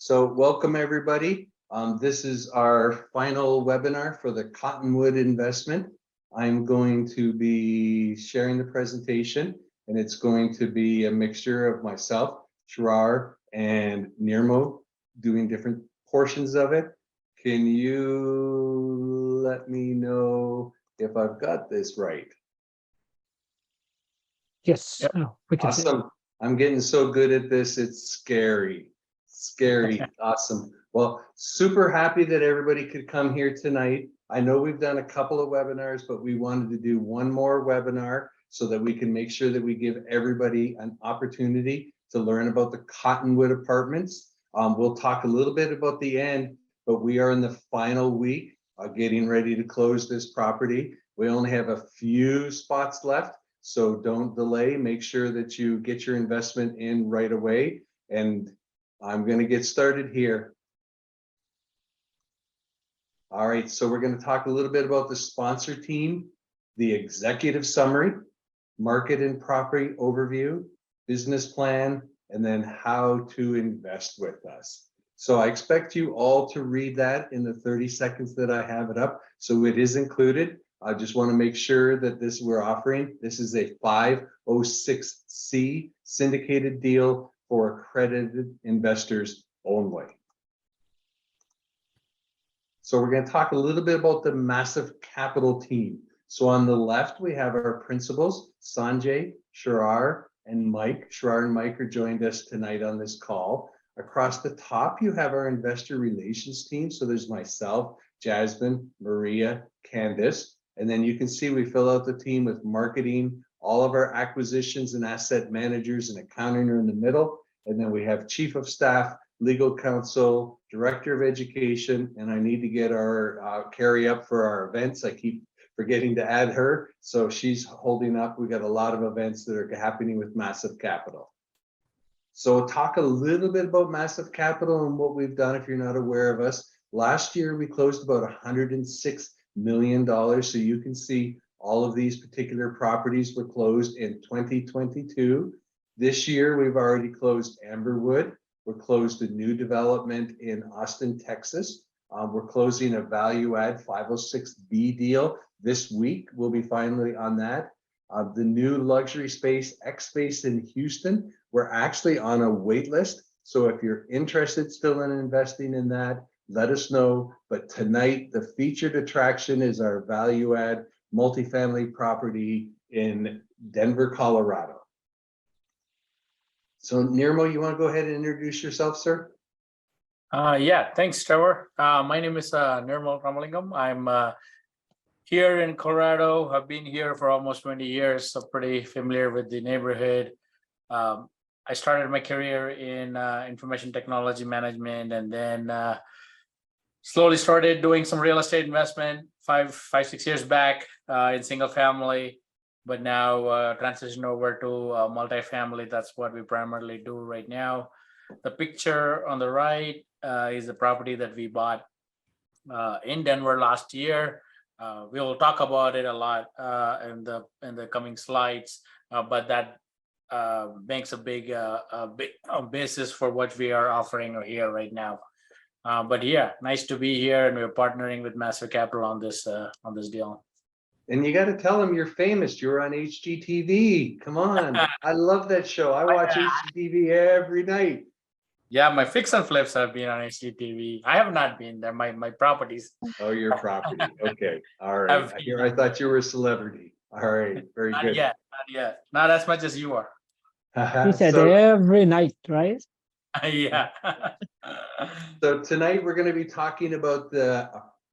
So welcome everybody. This is our final webinar for the Cottonwood investment. I'm going to be sharing the presentation, and it's going to be a mixture of myself, Shirar, and Nirmo doing different portions of it. Can you let me know if I've got this right? Yes, Yep. we can see. Awesome. I'm getting so good at this, it's scary. Scary. Awesome. Well, super happy that everybody could come here tonight. I know we've done a couple of webinars, but we wanted to do one more webinar so that we can make sure that we give everybody an opportunity to learn about the Cottonwood Apartments. We'll talk a little bit about the end, but we are in the final week of getting ready to close this property. We only have a few spots left, so don't delay. Make sure that you get your investment in right away. And I'm going to get started here. All right, so we're going to talk a little bit about the sponsor team, the executive summary, market and property overview, business plan, and then how to invest with us. So I expect you all to read that in the 30 seconds that I have it up. So it is included. I just want to make sure that this we're offering. This is a 506C syndicated deal for accredited investors only. So we're going to talk a little bit about the massive capital team. So on the left, we have our principals, Sanjay, Shirar, and Mike. Shirar and Mike are joined us tonight on this call. Across the top, you have our investor relations team. So there's myself, Jasmine, Maria, Candice. And then you can see we fill out the team with marketing. All of our acquisitions and asset managers and accounting are in the middle. And then we have chief of staff, legal counsel, director of education, and I need to get our Carrie up for our events. I keep forgetting to add her. So she's holding up. We got a lot of events that are happening with Massive Capital. So talk a little bit about Massive Capital and what we've done if you're not aware of us. Last year, we closed about $106 million. So you can see all of these particular properties were closed in 2022. This year, we've already closed Amberwood. We're closed a new development in Austin, Texas. We're closing a value add 506B deal this week. We'll be finally on that. The new luxury space, X Space in Houston, we're actually on a wait list. So if you're interested still in investing in that, let us know. But tonight, the featured attraction is our value add multifamily property in Denver, Colorado. So Nirmo, you want to go ahead and introduce yourself, sir? Yeah, thanks, Trevor. My name is Nirmal Ramalingam. I'm here in Colorado. I've been here for almost 20 years, so pretty familiar with the neighborhood. I started my career in information technology management, and then slowly started doing some real estate investment 6 years back in single family. But now transition over to multifamily. That's what we primarily do right now. The picture on the right is the property that we bought in Denver last year. We will talk about it a lot in the coming slides, but that makes a big basis for what we are offering here right now. But yeah, nice to be here, and we're partnering with Massive Capital on this deal. And you got to tell them you're famous. You're on HGTV. Come on. I love that show. I watch HGTV every night. Yeah, my fix and flips have been on HGTV. I have not been there. My properties. Oh, your property. Okay. All right. I thought you were a celebrity. All right. Very good. Not yet. Not as much as you are. He said every night, right? Yeah. So tonight we're going to be talking about the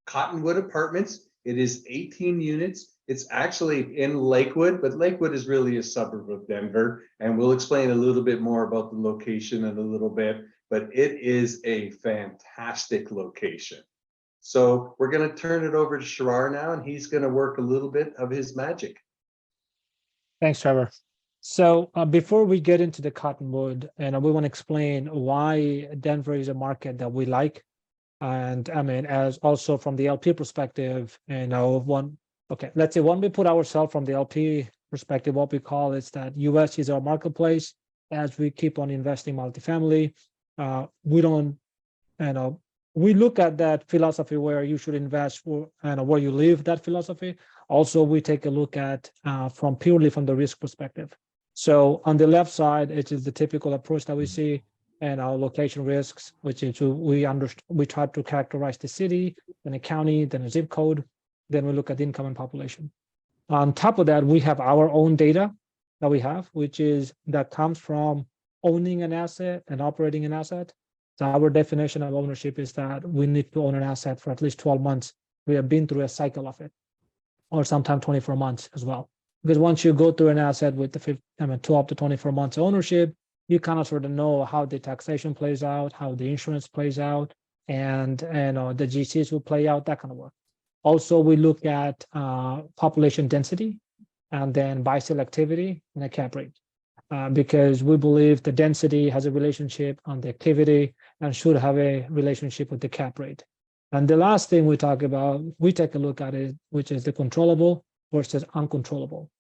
Cottonwood Apartments. It is 18 units. It's actually in Lakewood, but Lakewood is really a suburb of Denver. And we'll explain a little bit more about the location in a little bit, but it is a fantastic location. So we're going to turn it over to Shirar now, and he's going to work a little bit of his magic. Thanks, Trevor. So before we get into the Cottonwood, and we want to explain why Denver is a market that we like. And I mean, as also from the LP perspective, let's say when we put ourselves from the LP perspective, what we call is that US is our marketplace. As we keep on investing multifamily, we don't we look at that philosophy where you should invest for and where you live that philosophy. Also, we take a look at from purely from the risk perspective. So on the left side, it is the typical approach that we see, and our location risks, which is we try to characterize the city, then a county, then a zip code, then we look at income and population. On top of that, we have our own data that we have, which is that comes from owning an asset and operating an asset. So our definition of ownership is that we need to own an asset for at least 12 months. We have been through a cycle of it, or sometimes 24 months as well. Because once you go through an asset with the 12 to 24 months ownership, you kind of sort of know how the taxation plays out, how the insurance plays out, and the GCs will play out, that kind of work. Also, we look at population density, and then buy selectivity and a cap rate, because we believe the density has a relationship on the activity and should have a relationship with the cap rate. And the last thing we take a look at it, which is the controllable versus uncontrollable.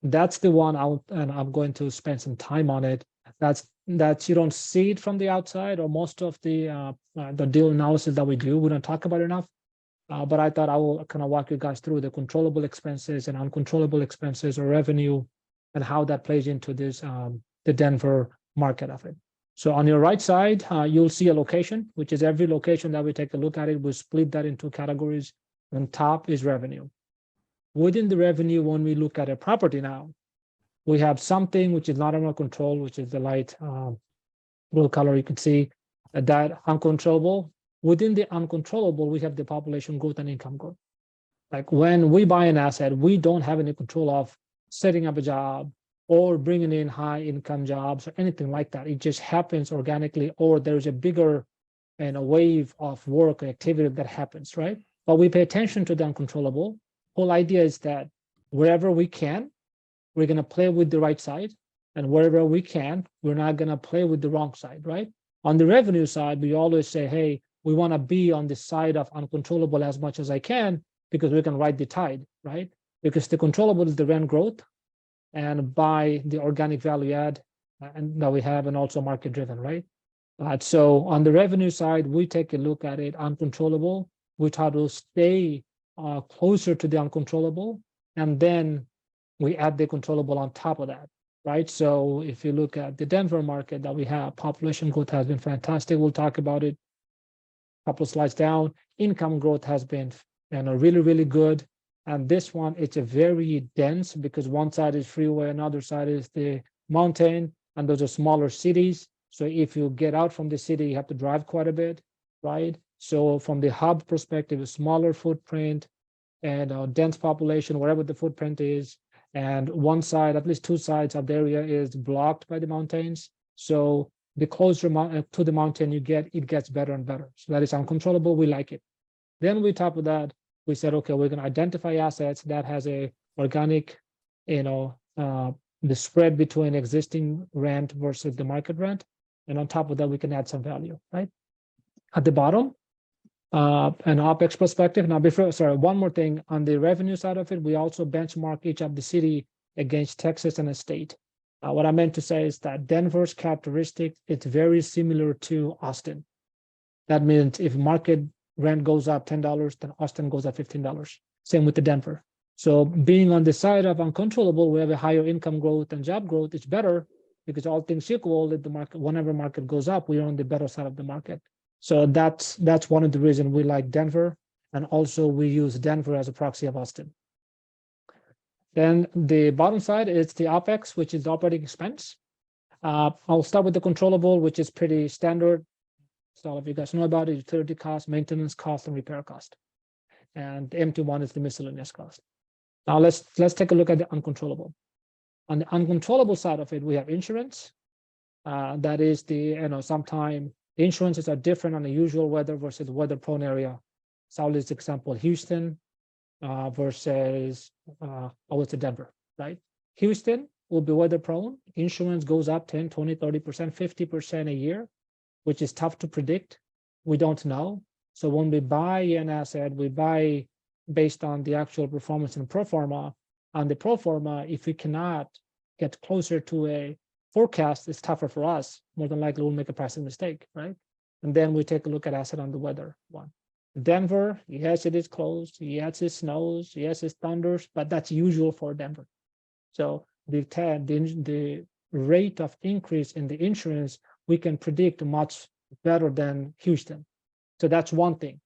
That's the one I'm going to spend some time on it. That's you don't see it from the outside, or most of the deal analysis that we do, we don't talk about it enough. But I thought I will kind of walk you guys through the controllable expenses and uncontrollable expenses or revenue, and how that plays into this the Denver market of it. So on your right side, you'll see a location, which is every location that we take a look at it. We split that into categories. On top is revenue. Within the revenue, when we look at a property now, we have something which is not under control, which is the light blue color. You can see that uncontrollable. Within the uncontrollable, we have the population growth and income growth. Like when we buy an asset, we don't have any control of setting up a job or bringing in high income jobs or anything like that. It just happens organically, or there's a bigger and a wave of work or activity that happens, right? But we pay attention to the uncontrollable. Whole idea is that wherever we can, we're going to play with the right side, and wherever we can, we're not going to play with the wrong side, right? On the revenue side, we always say, hey, we want to be on the side of uncontrollable as much as I can, because we can ride the tide, right? Because the controllable is the rent growth, and by the organic value add and that we have, and also market driven, right? So on the revenue side, we take a look at it uncontrollable. We try to stay closer to the uncontrollable, and then we add the controllable on top of that, right? So if you look at the Denver market that we have, population growth has been fantastic. We'll talk about it a couple of slides down. Income growth has been really, really good. And this one, it's a very dense, because one side is freeway, another side is the mountain, and those are smaller cities. So if you get out from the city, you have to drive quite a bit, right? So from the hub perspective, a smaller footprint and dense population, wherever the footprint is. And one side, at least two sides of the area is blocked by the mountains. So the closer to the mountain you get, it gets better and better. So that is uncontrollable. We like it. Then we top of that, we said, okay, we're going to identify assets that has a organic, the spread between existing rent versus the market rent. And on top of that, we can add some value, right? At the bottom, an OpEx perspective. Now, one more thing on the revenue side of it, we also benchmark each of the city against Texas and a state. What I meant to say is that Denver's characteristic, it's very similar to Austin. That means if market rent goes up $10, then Austin goes up $15. Same with the Denver. So being on the side of uncontrollable, we have a higher income growth and job growth. It's better, because all things equal, if the market, whenever market goes up, we're on the better side of the market. So that's one of the reasons we like Denver, and also we use Denver as a proxy of Austin. Then the bottom side is the OpEx, which is the operating expense. I'll start with the controllable, which is pretty standard. So all of you guys know about it: utility cost, maintenance cost, and repair cost. And the empty one is the miscellaneous cost. Now let's take a look at the uncontrollable. On the uncontrollable side of it, we have insurance. That is sometimes the insurances are different on the usual weather versus weather-prone area. So let's example Houston versus Denver, right? Houston will be weather-prone. Insurance goes up 10, 20, 30%, 50% a year, which is tough to predict. We don't know. So when we buy an asset, we buy based on the actual performance in Proforma. On the Proforma, if we cannot get closer to a forecast, it's tougher for us. More than likely, we'll make a pricing mistake, right? And then we take a look at asset on the weather one. Denver, yes, it is closed. Yes, it snows. Yes, it thunders, but that's usual for Denver. So the rate of increase in the insurance, we can predict much better than Houston. So that's one thing.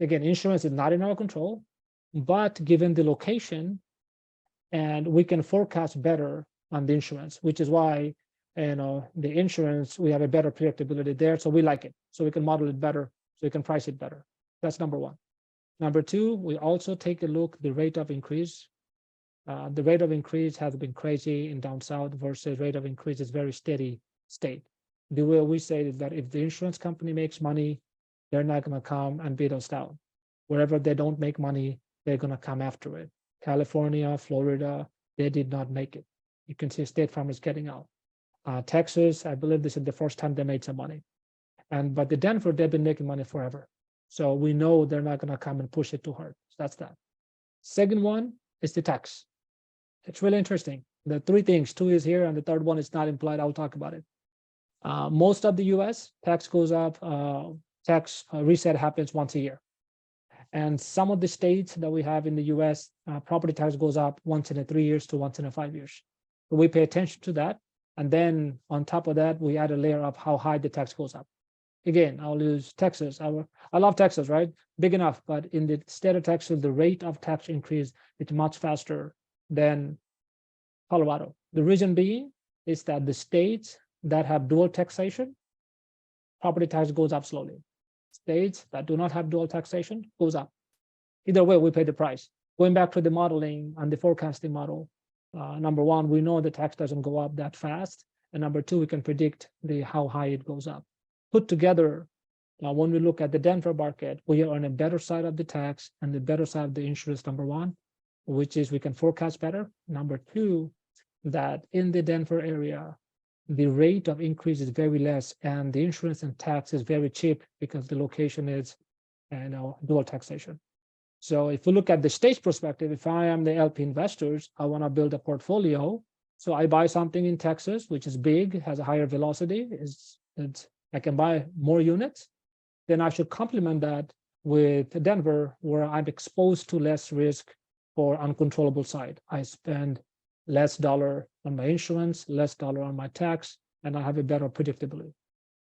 Again, insurance is not in our control, but given the location, and we can forecast better on the insurance, which is why the insurance, we have a better predictability there. So we like it. So we can model it better. So we can price it better. That's number one. Number two, we also take a look the rate of increase. The rate of increase has been crazy in down south versus rate of increase is very steady state. The way we say is that if the insurance company makes money, they're not going to come and beat us down. Wherever they don't make money, they're going to come after it. California, Florida, they did not make it. You can see State Farm is getting out. Texas, I believe this is the first time they made some money. But the Denver, they've been making money forever. So we know they're not going to come and push it too hard. So that's that. Second one is the tax. It's really interesting. The three things, two is here, and the third one is not implied. I'll talk about it. Most of the US, tax goes up, tax reset happens once a year. And some of the states that we have in the US, property tax goes up once in 3 years to once in 5 years. So we pay attention to that. And then on top of that, we add a layer of how high the tax goes up. Again, I'll use Texas. I love Texas, right? Big enough, but in the state of Texas, the rate of tax increase is much faster than Colorado. The reason being is that the states that have dual taxation, property tax goes up slowly. States that do not have dual taxation goes up. Either way, we pay the price. Going back to the modeling and the forecasting model, number one, we know the tax doesn't go up that fast. And number two, we can predict how high it goes up. Put together, when we look at the Denver market, we are on a better side of the tax and the better side of the insurance, number one, which is we can forecast better. Number two, that in the Denver area, the rate of increase is very less and the insurance and tax is very cheap because the location is dual taxation. So if we look at the state's perspective, if I am the LP investors, I want to build a portfolio. So I buy something in Texas, which is big, has a higher velocity, I can buy more units. Then I should complement that with Denver, where I'm exposed to less risk for uncontrollable side. I spend less dollar on my insurance, less dollar on my tax, and I have a better predictability.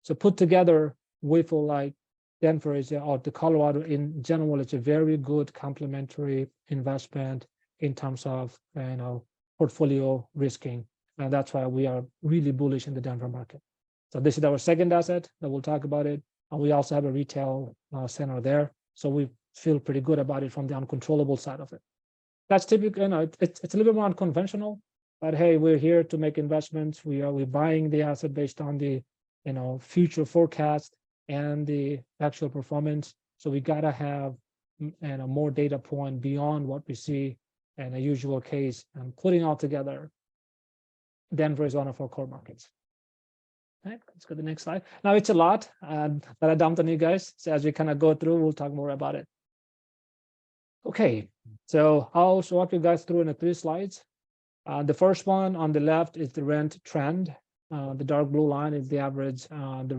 So put together, we feel like Denver is, or the Colorado in general, it's a very good complementary investment in terms of portfolio risking. And that's why we are really bullish in the Denver market. So this is our second asset that we'll talk about it. And we also have a retail center there. So we feel pretty good about it from the uncontrollable side of it. That's typical, it's a little bit more unconventional, but hey, we're here to make investments. We're buying the asset based on the future forecast and the actual performance. So we gotta have more data point beyond what we see in a usual case. And putting all together, Denver is one of our core markets. All right, let's go to the next slide. Now it's a lot that I dumped on you guys. So as we kind of go through, we'll talk more about it. Okay, so I'll walk you guys through in 3 slides. The first one on the left is the rent trend. The dark blue line is the average, the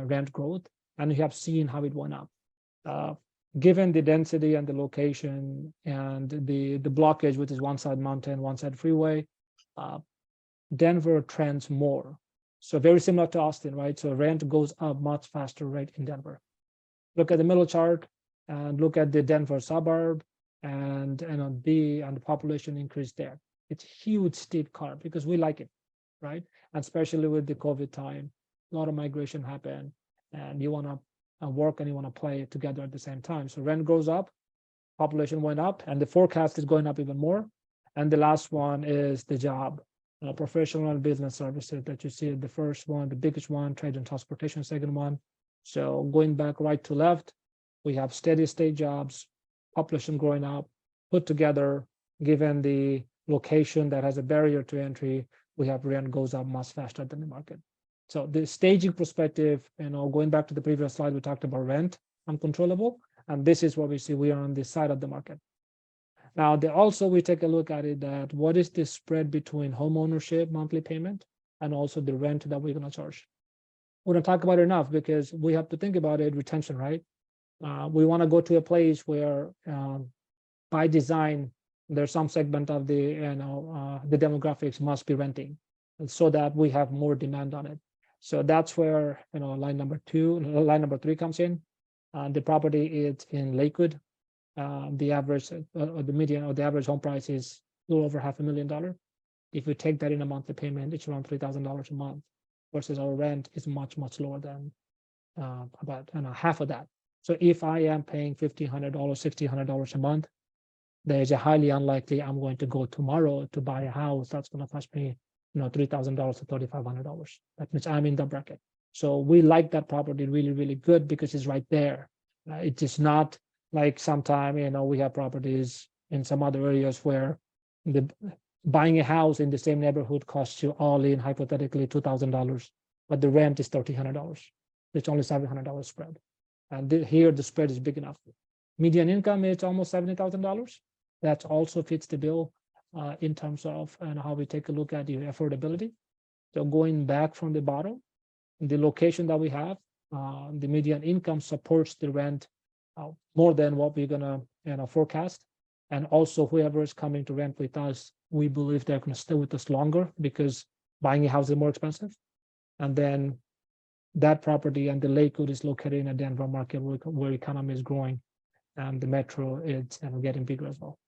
rent growth, and you have seen how it went up. Given the density and the location and the blockage, which is one side mountain, one side freeway, Denver trends more. So very similar to Austin, right? So rent goes up much faster rate in Denver. Look at the middle chart and look at the Denver suburb and on the population increase there. It's huge steep curve because we like it, right? And especially with the COVID time, a lot of migration happened and you want to work and you want to play together at the same time. So rent goes up, population went up, and the forecast is going up even more. And the last one is the job. Professional and business services that you see, the first one, the biggest one, trade and transportation, second one. So going back right to left, we have steady state jobs, population growing up, put together, given the location that has a barrier to entry, we have rent goes up much faster than the market. So the staging perspective, going back to the previous slide, we talked about rent, uncontrollable, and this is what we see, we are on the side of the market. Now, we take a look at it that what is the spread between home ownership monthly payment and also the rent that we're going to charge. we don't talk about it enough because we have to think about it, retention, right? We want to go to a place where by design, there's some segment of the, the demographics must be renting, and so that we have more demand on it. So that's where, line number 3 comes in. The property is in Lakewood. The average, or the median, or the average home price is a little over $500,000. If we take that in a monthly payment, it's around $3,000 a month, versus our rent is much lower than about half of that. So if I am paying $1,500, $1,600 a month, there's a highly unlikely I'm going to go tomorrow to buy a house that's going to cost me, $3,000 to $3,500. That means I'm in the bracket. So we like that property really good because it's right there. It is not like sometime, we have properties in some other areas where buying a house in the same neighborhood costs you all in hypothetically $2,000, but the rent is $1,300. It's only $700 spread. And here the spread is big enough. Median income is almost $70,000. That also fits the bill in terms of how we take a look at the affordability. So going back from the bottom, the location that we have, the median income supports the rent more than what we're gonna forecast. And also whoever is coming to rent with us, we believe they're going to stay with us longer because buying a house is more expensive. And then that property and the Lakewood is located in a Denver market where economy is growing, and the metro is getting bigger as well.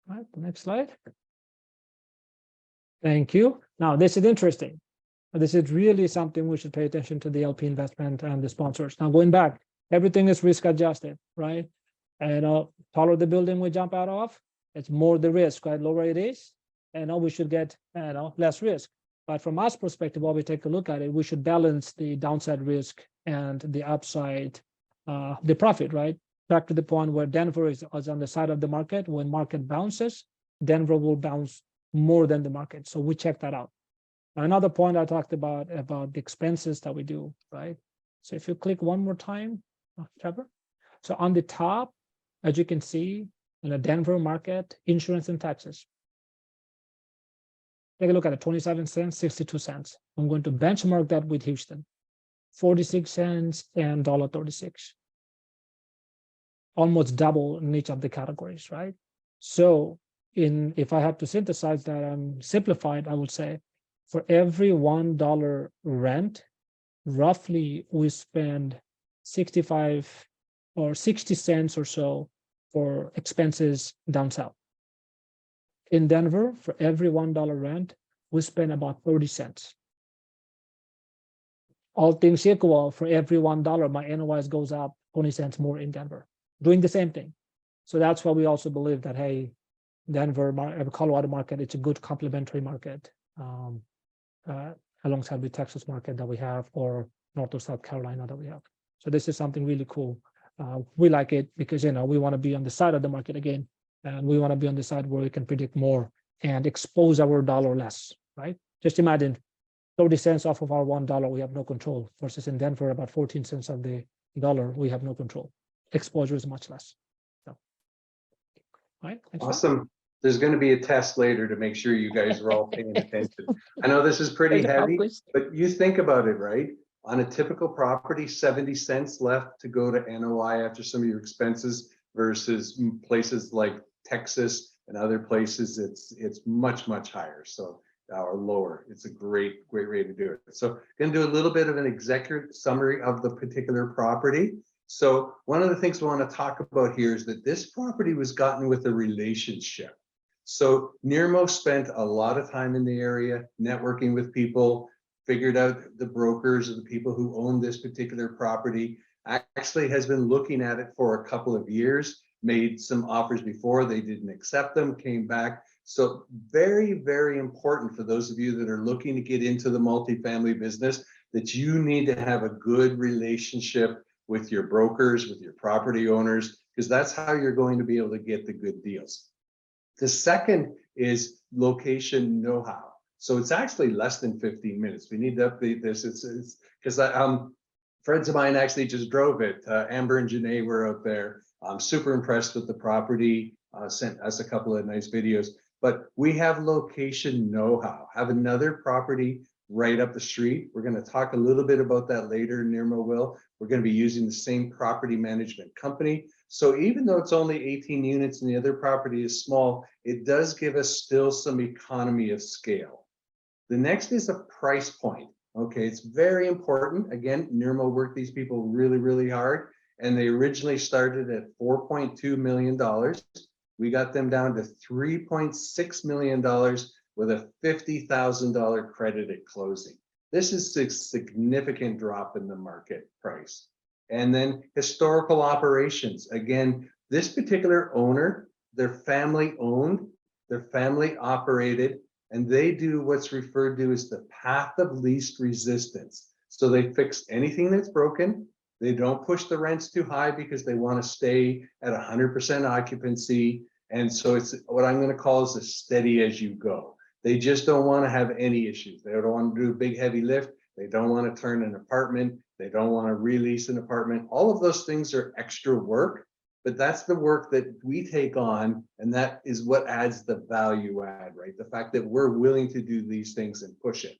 All right, the next slide. Thank you. Now this is interesting. This is really something we should pay attention to, the LP investment and the sponsors. Now going back, everything is risk adjusted, right? And taller the building we jump out of, it's more the risk, right? Lower it is, and we should get less risk. But from us perspective, while we take a look at it, we should balance the downside risk and the upside, the profit, right? Back to the point where Denver is on the side of the market. When market bounces, Denver will bounce more than the market. So we check that out. Another point I talked about the expenses that we do, right? So if you click one more time, Trevor. So on the top, as you can see, in the Denver market, insurance and taxes. Take a look at it, 27 cents, 62 cents. I'm going to benchmark that with Houston, 46 cents and $1.36. Almost double in each of the categories, right? So if I have to synthesize that, simplified, I would say, for every $1 rent, roughly we spend 65 or 60 cents or so for expenses down south. In Denver, for every $1 rent, we spend about 30 cents. All things equal, for every $1, my NOI goes up 20 cents more in Denver, doing the same thing. So that's why we also believe that, hey, Denver, Colorado market, it's a good complementary market alongside the Texas market that we have, or North or South Carolina that we have. So this is something really cool. We like it because, we want to be on the side of the market again, and we want to be on the side where we can predict more and expose our dollar less, right? Just imagine 30 cents off of our $1, we have no control, versus in Denver, about 14 cents of the dollar, we have no control. Exposure is much less. So, all right. Awesome. There's going to be a test later to make sure you guys are all paying attention. I know this is pretty heavy, but you think about it, right? On a typical property, 70 cents left to go to NOI after some of your expenses, versus places like Texas and other places, it's much higher. So or lower. It's a great way to do it. So going to do a little bit of an executive summary of the particular property. So one of the things we want to talk about here is that this property was gotten with a relationship. So Nirmo spent a lot of time in the area, networking with people, figured out the brokers and the people who own this particular property, actually has been looking at it for a couple of years, made some offers before, they didn't accept them, came back. So very important for those of you that are looking to get into the multifamily business, that you need to have a good relationship with your brokers, with your property owners, because that's how you're going to be able to get the good deals. The second is location know-how. So it's actually less than 15 minutes. We need to update this. It's because friends of mine actually just drove it. Amber and Janae were out there. I'm super impressed with the property. Sent us a couple of nice videos. But we have location know-how. Have another property right up the street. We're going to talk a little bit about that later, Nirma will. We're going to be using the same property management company. So even though it's only 18 units and the other property is small, it does give us still some economy of scale. The next is a price point. Okay, it's very important. Again, Nirma worked these people really, really hard, and they originally started at $4.2 million. We got them down to $3.6 million with a $50,000 credit at closing. This is a significant drop in the market price. And then historical operations. Again, this particular owner, they're family owned, they're family operated, and they do what's referred to as the path of least resistance. So they fix anything that's broken. They don't push the rents too high because they want to stay at 100% occupancy. And so it's what I'm going to call is a steady as you go. They just don't want to have any issues. They don't want to do a big heavy lift. They don't want to turn an apartment. They don't want to release an apartment. All of those things are extra work, but that's the work that we take on. And that is what adds the value add, right? The fact that we're willing to do these things and push it.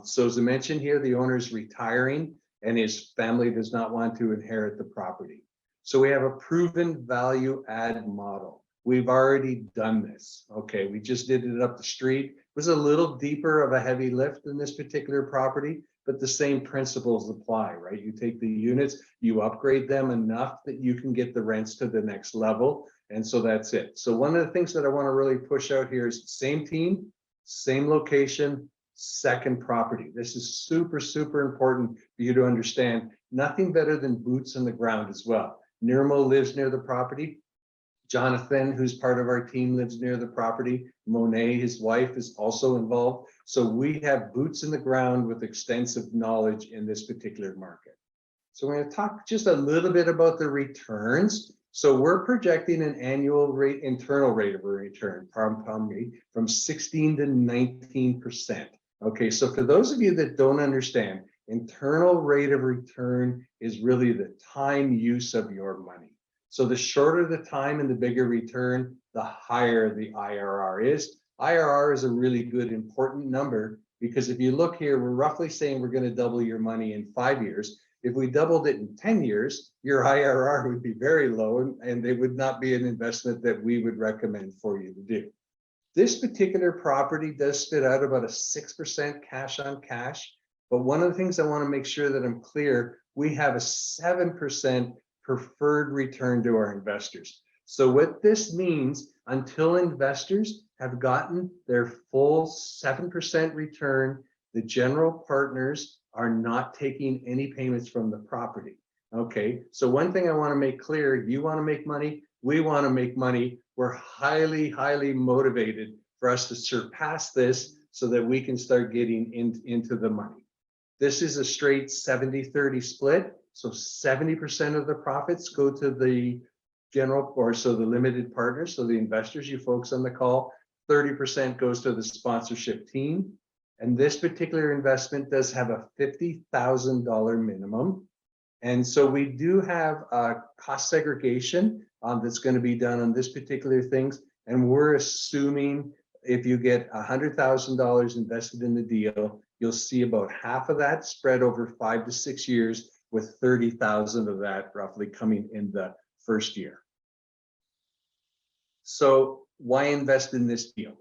So as I mentioned here, the owner is retiring and his family does not want to inherit the property. So we have a proven value add model. We've already done this. Okay, we just did it up the street. It was a little deeper of a heavy lift in this particular property, but the same principles apply, right? You take the units, you upgrade them enough that you can get the rents to the next level. And so that's it. So one of the things that I want to really push out here is same team, same location, second property. This is super, super important for you to understand. Nothing better than boots on the ground as well. Nirmo lives near the property. Jonathan, who's part of our team, lives near the property. Monet, his wife, is also involved. So we have boots in the ground with extensive knowledge in this particular market. So we're going to talk just a little bit about the returns. So we're projecting an annual rate, internal rate of return, from 16 to 19%. Okay, so for those of you that don't understand, internal rate of return is really the time use of your money. So the shorter the time and the bigger return, the higher the IRR is. IRR is a really good, important number because if you look here, we're roughly saying we're going to double your money in 5 years. If we doubled it in 10 years, your IRR would be very low and it would not be an investment that we would recommend for you to do. This particular property does spit out about a 6% cash on cash. But one of the things I want to make sure that I'm clear, we have a 7% preferred return to our investors. So what this means, until investors have gotten their full 7% return, the general partners are not taking any payments from the property. Okay, so one thing I want to make clear, you want to make money, we want to make money. We're highly, highly motivated for us to surpass this so that we can start getting into the money. This is a straight 70-30 split. So 70% of the profits go to the general, or so the limited partners, so the investors, you folks on the call. 30% goes to the sponsorship team. And this particular investment does have a $50,000 minimum. And so we do have a cost segregation that's going to be done on this particular things. And we're assuming if you get $100,000 invested in the deal, you'll see about half of that spread over 5 to 6 years, with 30,000 of that roughly coming in the first year. So why invest in this deal?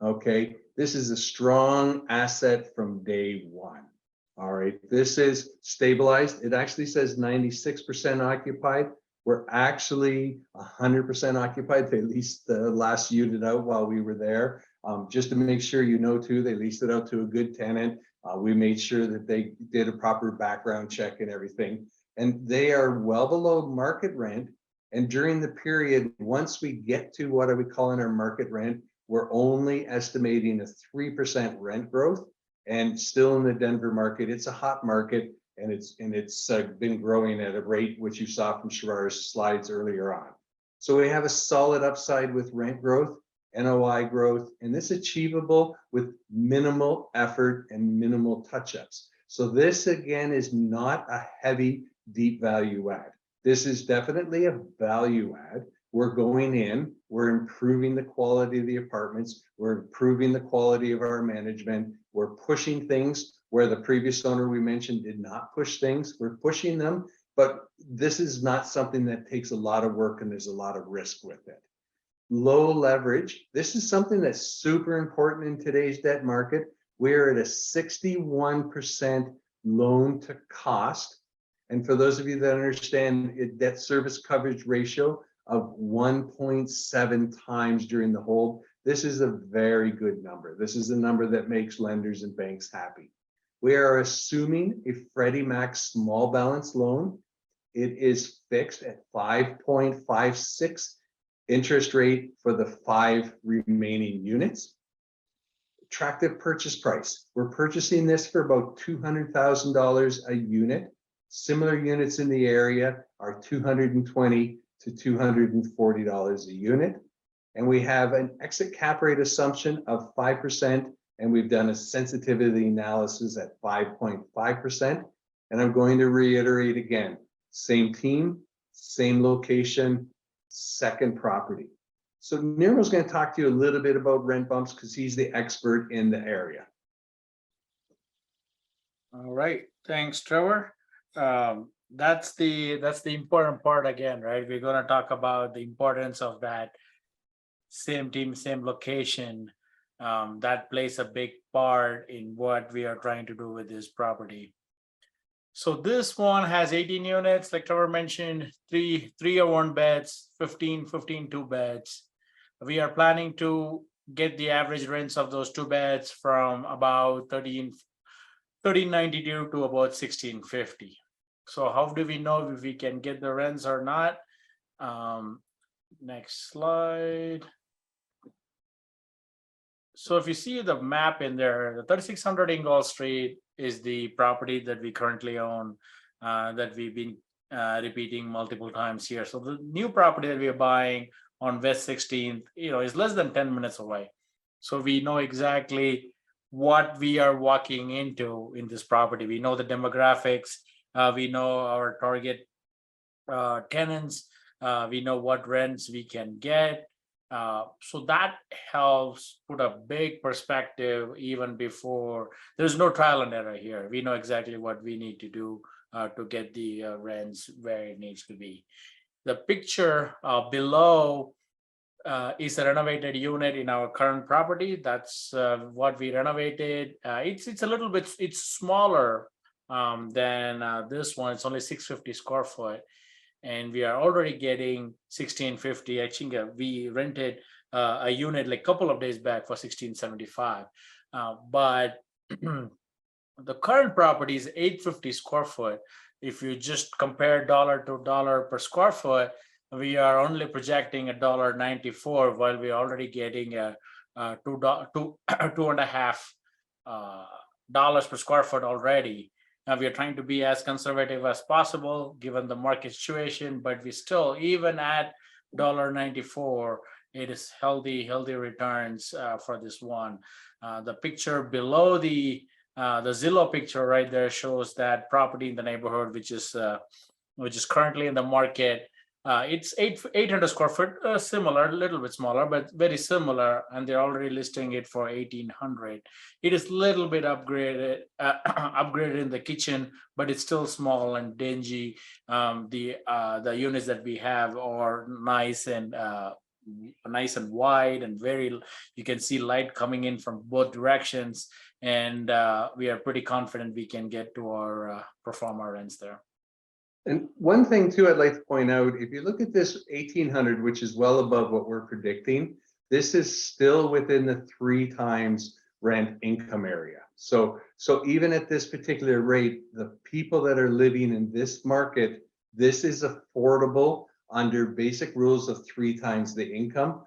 Okay, this is a strong asset from day one. All right, this is stabilized. It actually says 96% occupied. We're actually 100% occupied. They leased the last unit out while we were there. Just to make sure you know too, they leased it out to a good tenant. We made sure that they did a proper background check and everything. And they are well below market rent. And during the period, once we get to what are we calling our market rent, we're only estimating a 3% rent growth. And still in the Denver market, it's a hot market, and it's been growing at a rate which you saw from Sherrard's slides earlier on. So we have a solid upside with rent growth, NOI growth, and this achievable with minimal effort and minimal touch-ups. So this again is not a heavy, deep value add. This is definitely a value add we're going in, we're improving the quality of the apartments, we're improving the quality of our management, we're pushing things where the previous owner we mentioned did not push things, we're pushing them, but this is not something that takes a lot of work and there's a lot of risk with it. Low leverage, this is something that's super important in today's debt market. We're at a 61% loan to cost. And for those of you that understand debt service coverage ratio of 1.7 times during the hold, this is a very good number. This is a number that makes lenders and banks happy. We are assuming a Freddie Mac small balance loan. It is fixed at 5.56 interest rate for the 5 remaining units. Attractive purchase price. We're purchasing this for about $200,000 a unit. Similar units in the area are $220 to $240 a unit. And we have an exit cap rate assumption of 5%, and we've done a sensitivity analysis at 5.5%. And I'm going to reiterate again, same team, same location, second property. So Nirmal's going to talk to you a little bit about rent bumps because he's the expert in the area. All right, thanks, Trevor. That's the important part again, right? We're going to talk about the importance of that same team, same location. That plays a big part in what we are trying to do with this property. So this one has 18 units, like Trevor mentioned, three or 1 beds, 15 2 beds. We are planning to get the average rents of those 2 beds from about $13.92 to about $16.50. So how do we know if we can get the rents or not? Next slide. So if you see the map in there, the 3600 Ingall Street is the property that we currently own, that we've been repeating multiple times here. So the new property that we are buying on West 16th, is less than 10 minutes away. So we know exactly what we are walking into in this property. We know the demographics. We know our target tenants. We know what rents we can get. So that helps put a big perspective even before. There's no trial and error here. We know exactly what we need to do to get the rents where it needs to be. The picture below is a renovated unit in our current property. That's what we renovated. It's a little bit, it's smaller than this one. It's only 650 square foot. And we are already getting $16.50. I think we rented a unit like a couple of days back for $16.75. But the current property is 850 square foot. If you just compare dollar to dollar per square foot, we are only projecting $1.94 while we're already getting $2.50 dollars per square foot already. Now we are trying to be as conservative as possible given the market situation, but we still, even at $1.94, it is healthy returns for this one. The picture below the Zillow picture right there shows that property in the neighborhood, which is currently in the market. It's 800 square foot, similar, a little bit smaller, but very similar, and they're already listing it for $1,800. It is a little bit upgraded in the kitchen, but it's still small and dingy. The units that we have are nice and wide and you can see light coming in from both directions, and we are pretty confident we can get to our Proforma rents there. And one thing too, I'd like to point out, if you look at this 1,800, which is well above what we're predicting, this is still within the 3 times rent income area. So even at this particular rate, the people that are living in this market, this is affordable under basic rules of 3 times the income.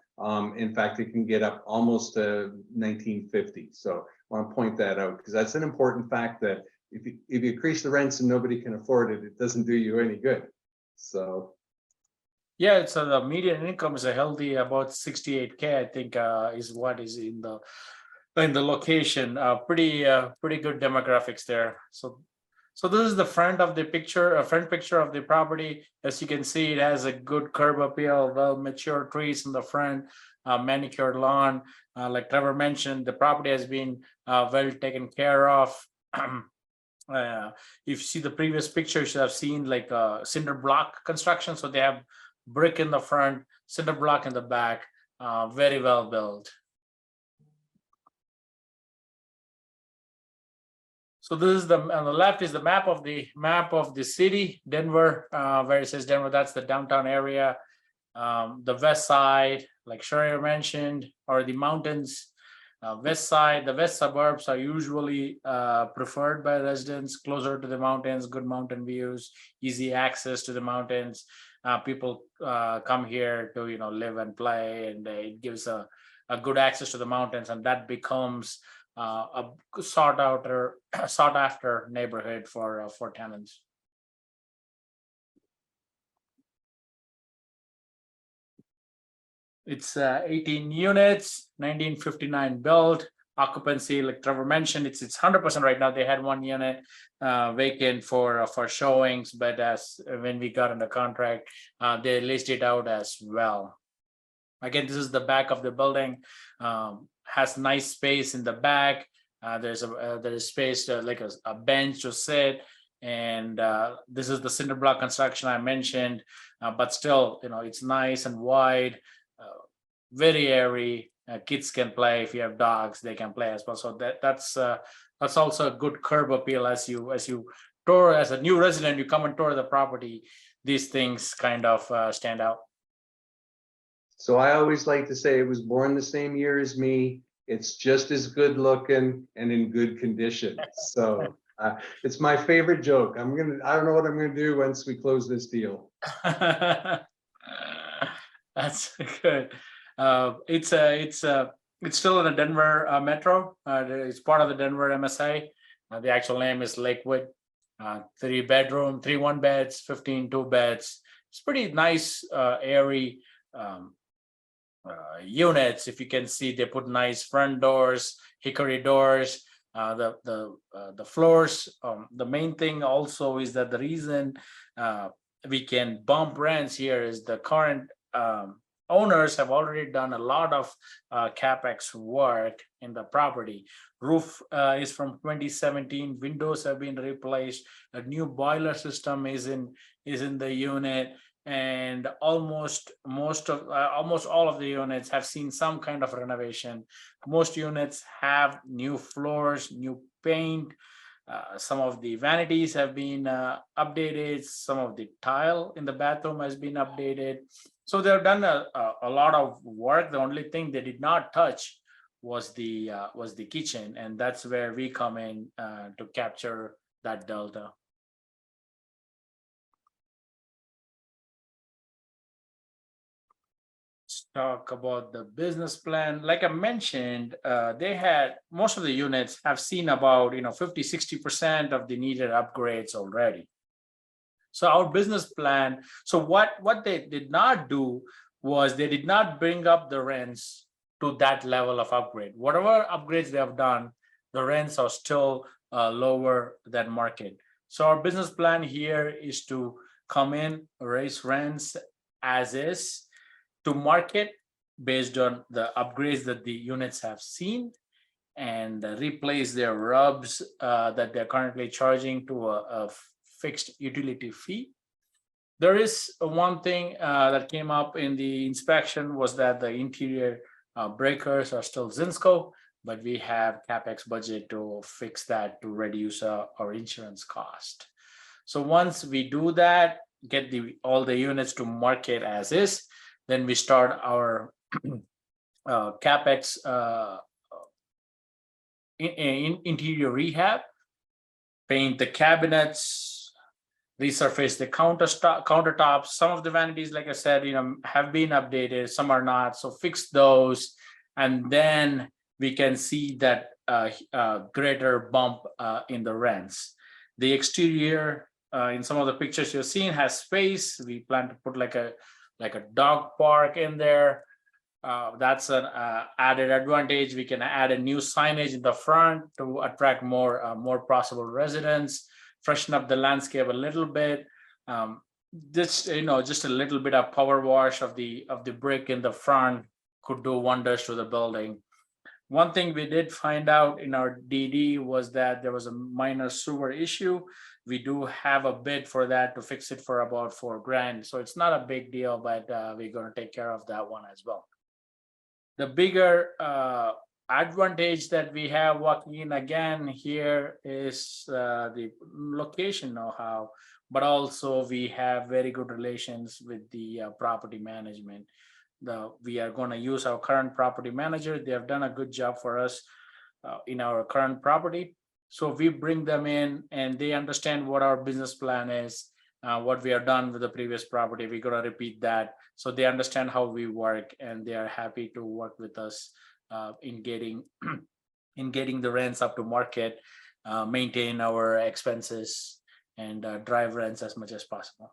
In fact, it can get up almost to 1950. So I want to point that out because that's an important fact, that if you increase the rents and nobody can afford it, it doesn't do you any good. So yeah, it's the median income is a healthy about 68K, I think, is what is in the location. Pretty good demographics there. So So this is the front of the picture, a front picture of the property. As you can see, it has a good curb appeal, well mature trees in the front, manicured lawn. Like Trevor mentioned, the property has been well taken care of. If you see the previous picture, you should have seen like cinder block construction. So they have brick in the front, cinder block in the back, very well built. So this is on the left is the map of the city, Denver, where it says Denver, that's the downtown area. The west side, like Sharia mentioned, are the mountains. West side, the west suburbs are usually preferred by residents, closer to the mountains, good mountain views, easy access to the mountains. People come here to live and play, and it gives a good access to the mountains, and that becomes a sought after neighborhood for tenants. It's 18 units, 1959 built. Occupancy, like Trevor mentioned, it's 100% right now. They had one unit vacant for showings, but when we got in the contract, they leased it out as well. Again, this is the back of the building. Has nice space in the back. There's space like a bench to sit, and this is the cinder block construction I mentioned, but still, it's nice and wide, very airy. Kids can play. If you have dogs, they can play as well. So that's also a good curb appeal as you tour as a new resident. You come and tour the property. These things kind of stand out. So I always like to say it was born the same year as me. It's just as good looking and in good condition. So it's my favorite joke. I don't know what I'm gonna do once we close this deal. That's good. It's still in the Denver metro. It's part of the Denver MSA. The actual name is Lakewood. 3 bedroom, 3 1 beds, 15 2 beds. It's pretty nice, airy units. If you can see, they put nice front doors, hickory doors. The floors. The main thing also is that the reason we can bump rents here is the current owners have already done a lot of capex work in the property. Roof is from 2017. Windows have been replaced. A new boiler system is in the unit, and almost all of the units have seen some kind of renovation. Most units have new floors, new paint. Some of the vanities have been updated. Some of the tile in the bathroom has been updated. So they've done a lot of work. The only thing they did not touch was the kitchen, and that's where we come in to capture that delta. Let's talk about the business plan. Like I mentioned, they had most of the units have seen about 50-60% of the needed upgrades already. So our business plan, so what they did not do was they did not bring up the rents to that level of upgrade. Whatever upgrades they have done, the rents are still lower than market. So our business plan here is to come in, raise rents as is to market based on the upgrades that the units have seen, and replace their rubs that they're currently charging to a fixed utility fee. There is one thing that came up in the inspection was that the interior breakers are still Zinsco, but we have CapEx budget to fix that to reduce our insurance cost. So once we do that, get all the units to market as is, then we start our CapEx interior rehab, paint the cabinets, resurface the countertops. Some of the vanities, like I said, have been updated, some are not. So fix those, and then we can see that greater bump in the rents. The exterior, in some of the pictures you've seen, has space. We plan to put like a dog park in there. That's an added advantage. We can add a new signage in the front to attract more possible residents. freshen up the landscape a little bit. Just just a little bit of power wash of the brick in the front could do wonders to the building. One thing we did find out in our DD was that there was a minor sewer issue. We do have a bid for that to fix it for about $4,000. So it's not a big deal, but we're going to take care of that one as well. The bigger advantage that we have walking in again here is the location know-how, but also we have very good relations with the property management. We are going to use our current property manager. They have done a good job for us in our current property. So we bring them in and they understand what our business plan is, what we have done with the previous property. We're going to repeat that. So they understand how we work and they are happy to work with us in getting the rents up to market, maintain our expenses, and drive rents as much as possible.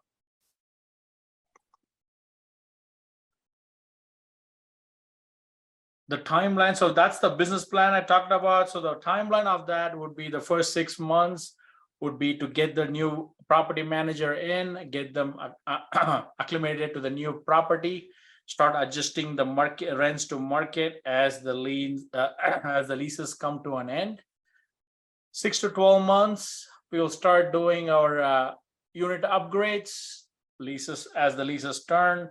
The timeline, so that's the business plan I talked about. So the timeline of that would be the first 6 months would be to get the new property manager in, get them acclimated to the new property, start adjusting the market rents to market as the leases come to an end. 6 to 12 months, we will start doing our unit upgrades, as the leases turn.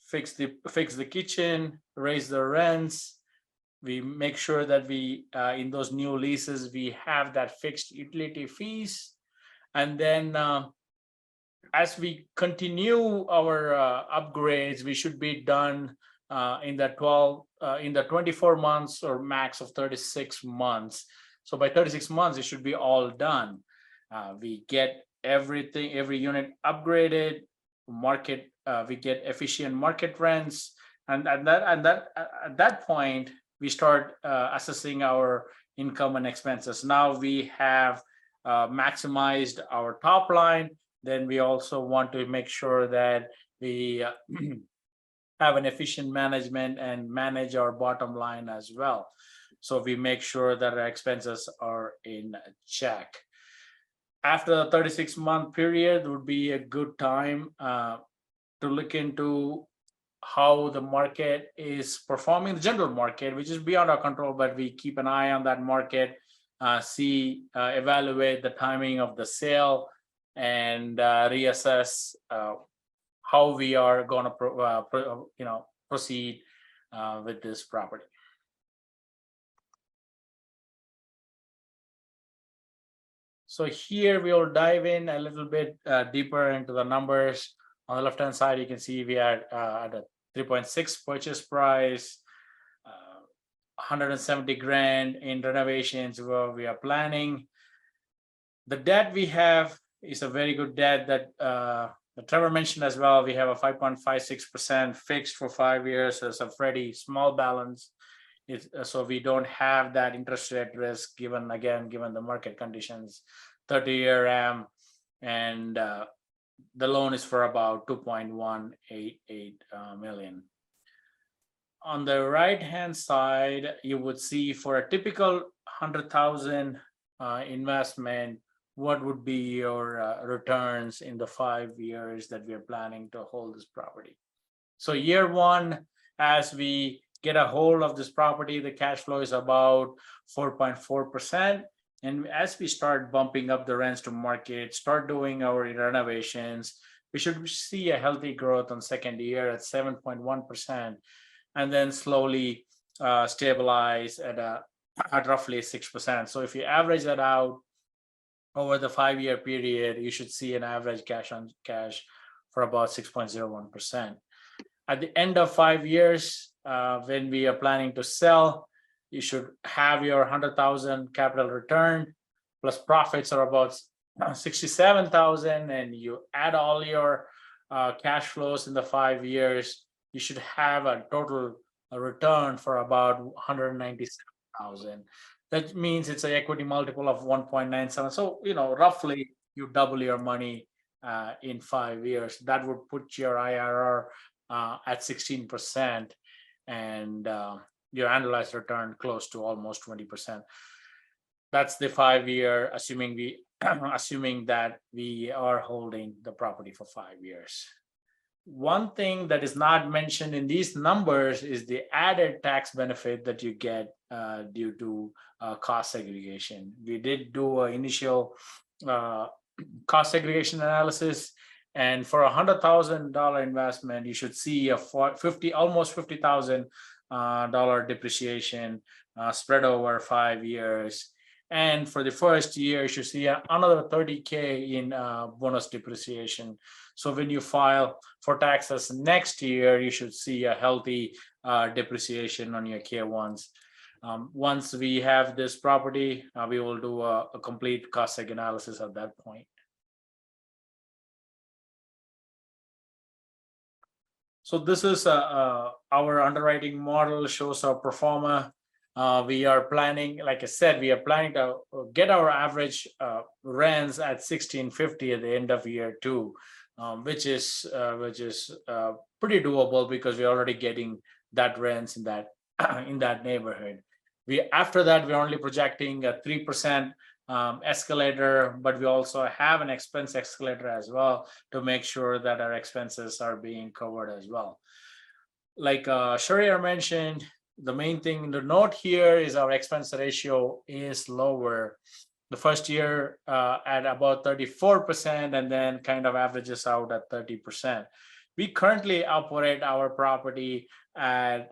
Fix the kitchen, raise the rents. We make sure that we in those new leases we have that fixed utility fees, and then as we continue our upgrades, we should be done in the 24 months or max of 36 months. So by 36 months, it should be all done. We get every unit upgraded, we get efficient market rents, and at that point we start assessing our income and expenses. Now we have maximized our top line, then we also want to make sure that we have an efficient management and manage our bottom line as well. So we make sure that our expenses are in check. After the 36-month period would be a good time to look into how the market is performing, the general market, which is beyond our control, but we keep an eye on that market, evaluate the timing of the sale, and reassess how we are going to proceed with this property. So here we will dive in a little bit deeper into the numbers. On the left-hand side, you can see we are at a 3.6 purchase price, 170 grand in renovations where we are planning. The debt we have is a very good debt that Trevor mentioned as well. We have a 5.56% fixed for 5 years. So it's a pretty small balance. So we don't have that interest rate risk given the market conditions. 30-year RAM, and the loan is for about 2.188 million. On the right-hand side, you would see for a typical 100,000 investment, what would be your returns in the 5 years that we are planning to hold this property. So year one, as we get a hold of this property, the cash flow is about 4.4%. And as we start bumping up the rents to market, start doing our renovations, we should see a healthy growth on second year at 7.1%, and then slowly stabilize at roughly 6%. So if you average that out over the 5-year period, you should see an average cash on cash for about 6.01%. At the end of 5 years, when we are planning to sell, you should have your 100,000 capital return plus profits are about 67,000, and you add all your cash flows in the 5 years, you should have a total return for about 197,000. That means it's an equity multiple of 1.97. So, roughly you double your money in 5 years. That would put your IRR at 16%, and your annualized return close to almost 20%. That's the 5-year, assuming that we are holding the property for 5 years. One thing that is not mentioned in these numbers is the added tax benefit that you get due to cost segregation. We did do an initial cost segregation analysis, and for $100,000 investment, you should see a almost $50,000 depreciation spread over 5 years. And for the first year, you should see another $30K in bonus depreciation. So when you file for taxes next year, you should see a healthy depreciation on your K1s. Once we have this property, we will do a complete cost seg analysis at that point. So this is our underwriting model, shows our Proforma. We are planning, like I said, we are planning to get our average rents at $1,650 at the end of year 2, which is pretty doable because we're already getting that rents in that neighborhood. After that, we're only projecting a 3% escalator, but we also have an expense escalator as well to make sure that our expenses are being covered as well. Like Shariar mentioned, the main thing to note here is our expense ratio is lower. The first year at about 34%, and then kind of averages out at 30%. We currently operate our property at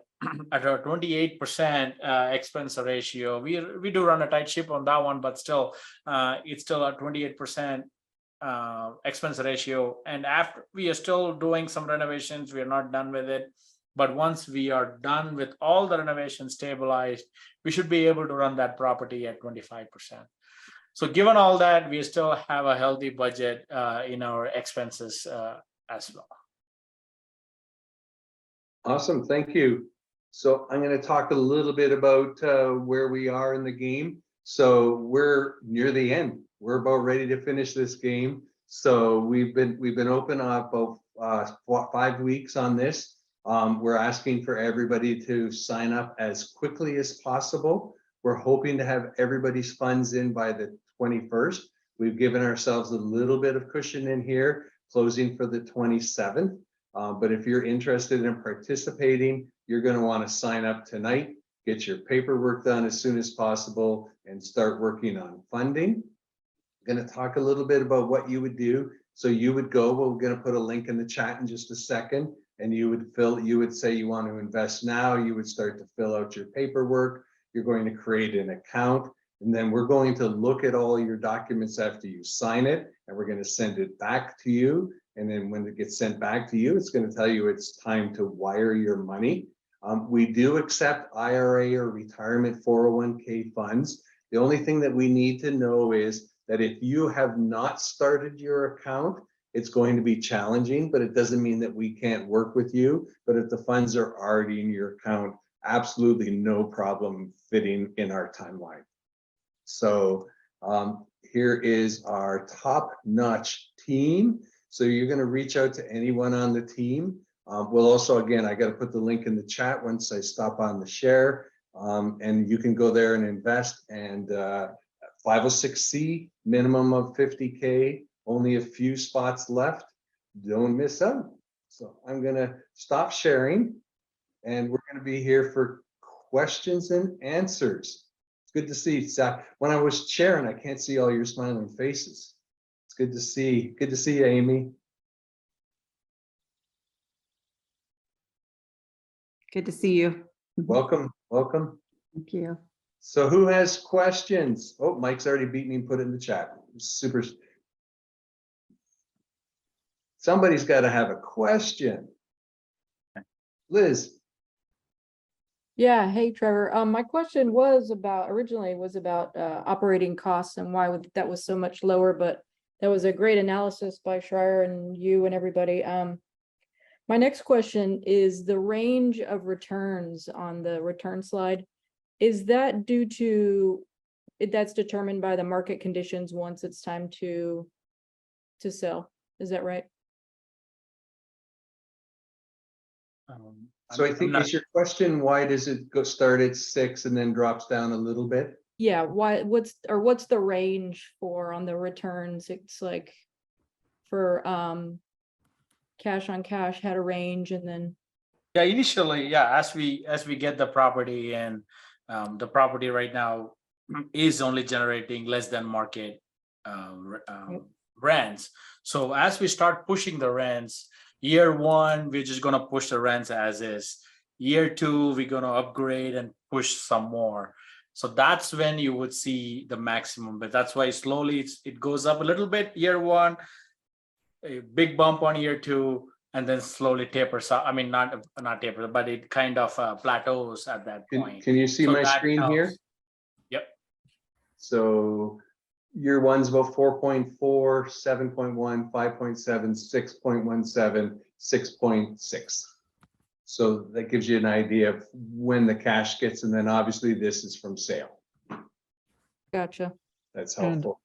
a 28% expense ratio. We do run a tight ship on that one, but still, it's still a 28% expense ratio. And after, we are still doing some renovations. We are not done with it. But once we are done with all the renovations stabilized, we should be able to run that property at 25%. So given all that, we still have a healthy budget in our expenses as well. Awesome, thank you. So I'm going to talk a little bit about where we are in the game. So we're near the end. We're about ready to finish this game. So we've been open about 5 weeks on this. We're asking for everybody to sign up as quickly as possible. We're hoping to have everybody's funds in by the 21st. We've given ourselves a little bit of cushion in here, closing for the 27th. But if you're interested in participating, you're going to want to sign up tonight, get your paperwork done as soon as possible, and start working on funding. I'm going to talk a little bit about what you would do. So you would go, we're going to put a link in the chat in just a second, and you would say you want to invest now. You would start to fill out your paperwork. You're going to create an account, and then we're going to look at all your documents after you sign it, and we're going to send it back to you. And then when it gets sent back to you, it's going to tell you it's time to wire your money. We do accept IRA or retirement 401k funds. The only thing that we need to know is that if you have not started your account, it's going to be challenging, but it doesn't mean that we can't work with you. But if the funds are already in your account, absolutely no problem fitting in our timeline. So here is our top-notch team. So you're going to reach out to anyone on the team. We'll also, again, I got to put the link in the chat once I stop on the share, and you can go there and invest. And 506C, minimum of 50K, only a few spots left. Don't miss out. So I'm going to stop sharing, and we're going to be here for questions and answers. It's good to see, Zach. When I was sharing, I can't see all your smiling faces. It's good to see. Good to see you, Amy. Good to see you. Welcome, welcome. Thank you. So who has questions? Oh, Mike's already beat me and put it in the chat. Super. Somebody's got to have a question. Liz. Yeah, hey Trevor. My question was originally about operating costs and why that was so much lower, but that was a great analysis by Schreier and you and everybody. My next question is the range of returns on the return slide. Is that due to that's determined by the market conditions once it's time to sell? Is that right? So I think is your question, why does it start at 6 and then drops down a little bit? Yeah, what's the range for on the returns? It's like for cash on cash had a range and then Yeah, initially, yeah, as we get the property and the property right now is only generating less than market rents. So as we start pushing the rents, year one, we're just gonna push the rents as is. Year two, we're gonna upgrade and push some more. So that's when you would see the maximum, but that's why slowly it goes up a little bit year one, a big bump on year two, and then slowly tapers out. I mean, not taper, but it kind of plateaus at that point. Can you see So my that screen helps. here? Yep. So year one's about 4.4, 7.1, 5.7, 6.17, 6.6. So that gives you an idea of when the cash gets, and then obviously this is from sale. gotcha. That's And- helpful.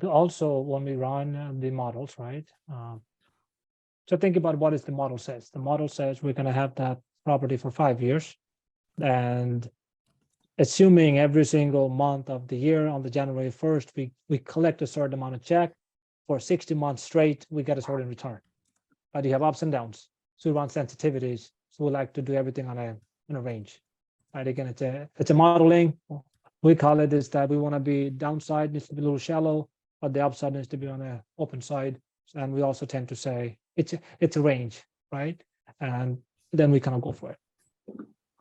Also, when we run the models, right? So think about what is the model says. The model says we're going to have that property for 5 years, and assuming every single month of the year on the January 1st, we collect a certain amount of check for 60 months straight, we get a certain return. But you have ups and downs. So we run sensitivities. So we like to do everything on a range. Right. Again, it's a modeling. We call it is that we want to be downside needs to be a little shallow, but the upside needs to be on the open side. And we also tend to say it's a range, right? And then we kind of go for it.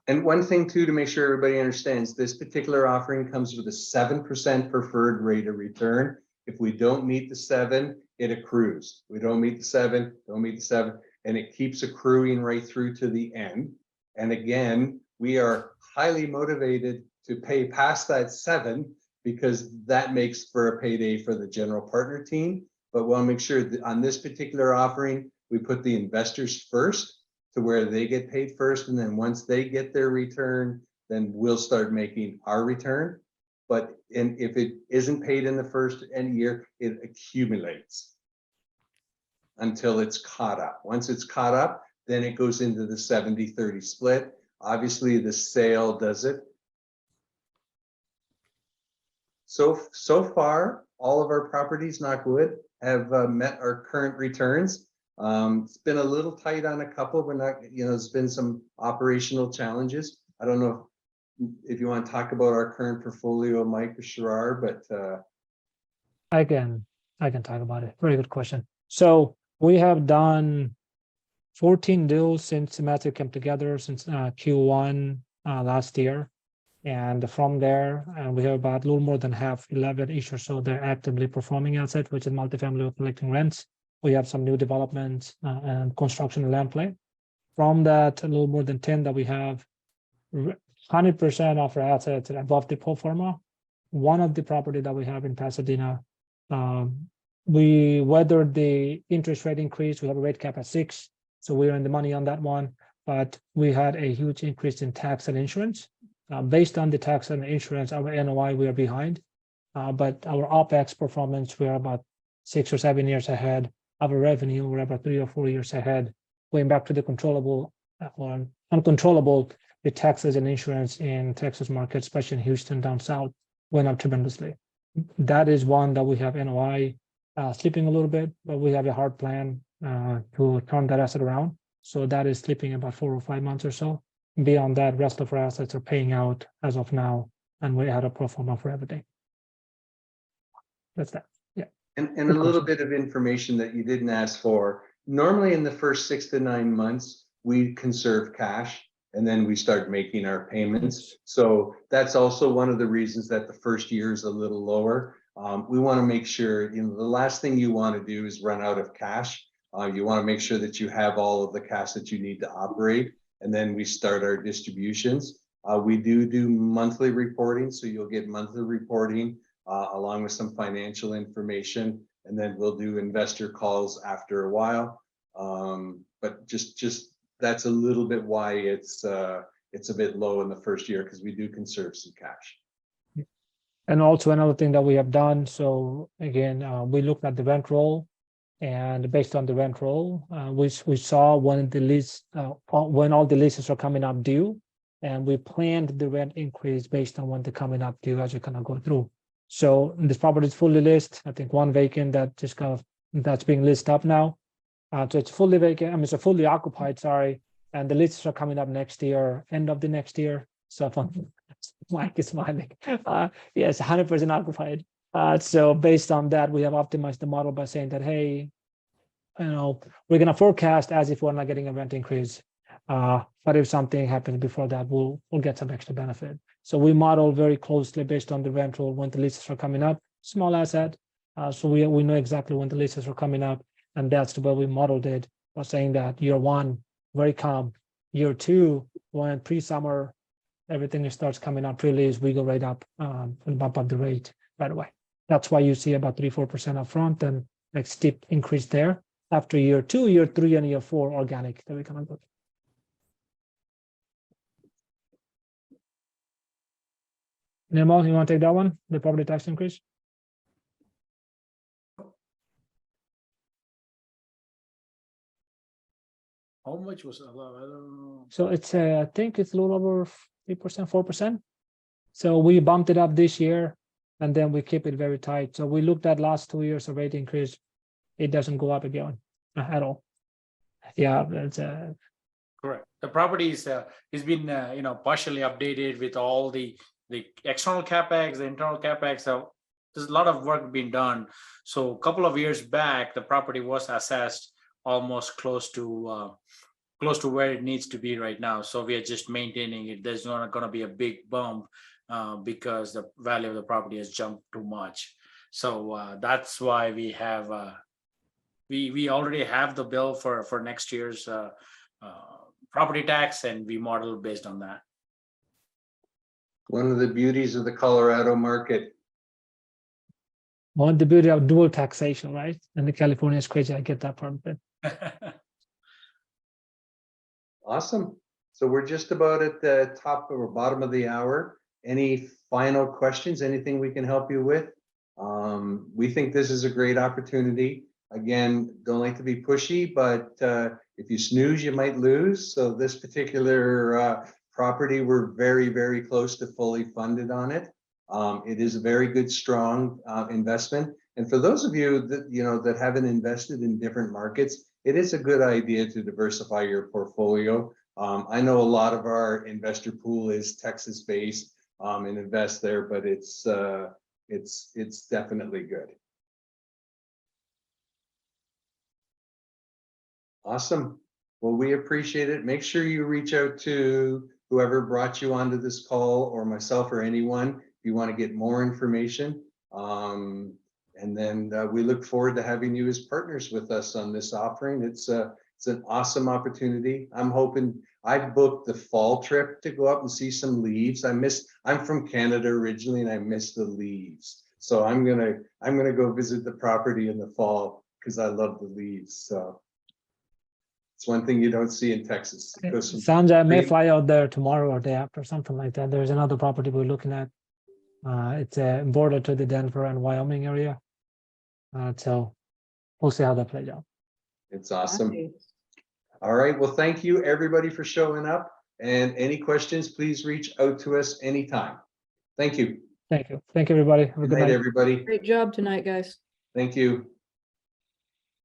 And one thing too, to make sure everybody understands, this particular offering comes with a 7% preferred rate of return. If we don't meet the 7, it accrues. We don't meet the 7, don't meet the 7, and it keeps accruing right through to the end. And again, we are highly motivated to pay past that 7 because that makes for a payday for the general partner team. But we'll make sure that on this particular offering, we put the investors first to where they get paid first. And then once they get their return, then we'll start making our return. But if it isn't paid in the first year, it accumulates until it's caught up. Once it's caught up, then it goes into the 70-30 split. Obviously, the sale does it. So far, all of our properties, knock wood, have met our current returns. It's been a little tight on a couple. We're not, there's been some operational challenges. I don't know if you want to talk about our current portfolio, Mike or Sherrar, but I can talk about it. Very good question. So we have done 14 deals since Matthew came together since Q1 last year. And from there, we have about a little more than half, 11 each or so, they're actively performing asset, which is multifamily with collecting rents. We have some new developments and construction and land play. From that, a little more than 10 that we have, 100% of our assets are above the Proforma. One of the property that we have in Pasadena, we weathered the interest rate increase. We have a rate cap at 6, so we're in the money on that one. But we had a huge increase in tax and insurance. Based on the tax and insurance, our NOI, we are behind. But our OPEX performance, we are about 6 or 7 years ahead. Our revenue, we're about 3 or 4 years ahead. Going back to the controllable or uncontrollable, the taxes and insurance in Texas market, especially in Houston down south, went up tremendously. That is one that we have NOI slipping a little bit, but we have a hard plan to turn that asset around. So that is slipping about 4 or 5 months or so. Beyond that, rest of our assets are paying out as of now, and we had a pro forma for everything. That's that. Yeah. And a little bit of information that you didn't ask for. Normally in the first 6 to 9 months, we conserve cash and then we start making our payments. So that's also one of the reasons that the first year is a little lower. We want to make sure, the last thing you want to do is run out of cash. You want to make sure that you have all of the cash that you need to operate. And then we start our distributions. We do monthly reporting, so you'll get monthly reporting along with some financial information, and then we'll do investor calls after a while. But just that's a little bit why it's a bit low in the first year, because we do conserve some cash. And also another thing that we have done. So again, we looked at the rent roll. And based on the rent roll, we saw when the lease, when all the leases are coming up due, and we planned the rent increase based on when they're coming up due as you kind of go through. So this property is fully listed. I think one vacant that just that's being listed up now. So it's fully vacant. I mean, it's fully occupied. Sorry, and the leases are coming up next year, end of the next year. So Mike is smiling. Yes, 100% occupied. So based on that, we have optimized the model by saying that, hey, we're going to forecast as if we're not getting a rent increase. But if something happens before that, we'll get some extra benefit. So we model very closely based on the rental when the leases are coming up. Small asset, so we know exactly when the leases are coming up, and that's the way we modeled it. By saying that year one, very calm. Year two, when pre-summer, everything starts coming up pre-lease, we go right up and bump up the rate right away. That's why you see about 3-4% up front and like steep increase there. After year two, year three, and year four, organic that we come up with. Nirmal, you want to take that one? The property tax increase? How much was it? I don't know. So it's I think it's a little over 3%, 4%. So we bumped it up this year, and then we keep it very tight. So we looked at last 2 years of rate increase. It doesn't go up again at all. Yeah, it's Correct. The property is has been partially updated with all the external capex, the internal capex. So there's a lot of work being done. So a couple of years back, the property was assessed almost close to where it needs to be right now. So we are just maintaining it. There's not going to be a big bump because the value of the property has jumped too much. So that's why we have we already have the bill for next year's property tax, and we model based on that. One of the beauties of the Colorado market. the beauty of dual taxation, right? And the California is crazy. I get that part of it. Awesome. So we're just about at the top or bottom of the hour. Any final questions? Anything we can help you with? We think this is a great opportunity. Again, don't like to be pushy, but if you snooze, you might lose. So this particular property, we're very, very close to fully funded on it. It is a very good, strong investment. And for those of you that that haven't invested in different markets, it is a good idea to diversify your portfolio. I know a lot of our investor pool is Texas-based and invest there, but it's definitely good. Awesome. Well, we appreciate it. Make sure you reach out to whoever brought you onto this call, or myself, or anyone, if you want to get more information. And then we look forward to having you as partners with us on this offering. It's an awesome opportunity. I'm hoping I've booked the fall trip to go up and see some leaves. I'm from Canada originally, and I miss the leaves. So I'm gonna go visit the property in the fall because I love the leaves. So it's one thing you don't see in Texas. Sanjay, I may fly out there tomorrow or day after, something like that. There's another property we're looking at. It's a border to the Denver and Wyoming area. So we'll see how that plays out. It's awesome. All right. Well, thank you everybody for showing up. And any questions, please reach out to us anytime. Thank you. Thank you. Thank you, everybody. Have a Good good night, night. everybody. Great job tonight, guys. Thank you.